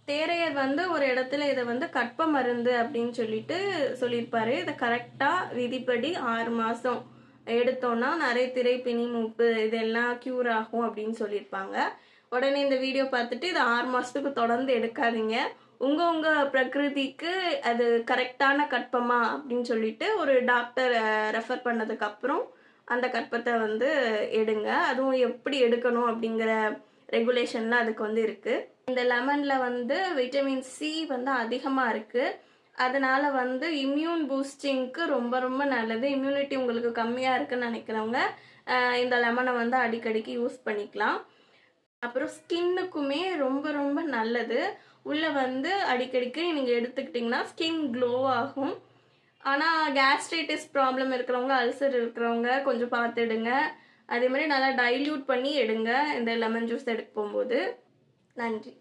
தேரையர் வந்து ஒரு இடத்துல இதை வந்து கற்ப மருந்து அப்படின்னு சொல்லிட்டு சொல்லியிருப்பாரு. இதை கரெக்டாக விதிப்படி 6 மாதம் எடுத்தோன்னா நிறைய திரை பிணி மூப்பு இதெல்லாம் க்யூர் ஆகும் அப்படின்னு சொல்லியிருப்பாங்க. உடனே இந்த வீடியோ பார்த்துட்டு இதை 6 மாதத்துக்கு தொடர்ந்து எடுக்காதீங்க. உங்கள் பிரகிருதிக்கு அது கரெக்டான கற்பமா அப்படின்னு சொல்லிட்டு ஒரு டாக்டர் ரெஃபர் பண்ணதுக்கப்புறம் அந்த கற்பத்தை வந்து எடுங்க. அதுவும் எப்படி எடுக்கணும் அப்படிங்கிற ரெகுலேஷன்லாம் அதுக்கு வந்து இருக்குது. இந்த லெமனில் வந்து விட்டமின் சி வந்து அதிகமாக இருக்குது. அதனால் வந்து இம்யூன் பூஸ்டிங்க்கு ரொம்ப ரொம்ப நல்லது. இம்யூனிட்டி உங்களுக்கு கம்மியாக இருக்குன்னு நினைக்கிறவங்க இந்த லெமனை வந்து அடிக்கடிக்கு யூஸ் பண்ணிக்கலாம். அப்புறம் ஸ்கின்னுக்குமே ரொம்ப ரொம்ப நல்லது. உள்ளே வந்து அடிக்கடிக்கு நீங்கள் எடுத்துக்கிட்டிங்கன்னா ஸ்கின் க்ளோ ஆகும். ஆனால் கேஸ்ட்ரைட்டிஸ் ப்ராப்ளம் இருக்கிறவங்க, அல்சர் இருக்கிறவங்க கொஞ்சம் பார்த்து எடுங்க. அதே மாதிரி நல்லா டைல்யூட் பண்ணி எடுங்க இந்த லெமன் ஜூஸ் எடுக்க போகும்போது. நன்றி.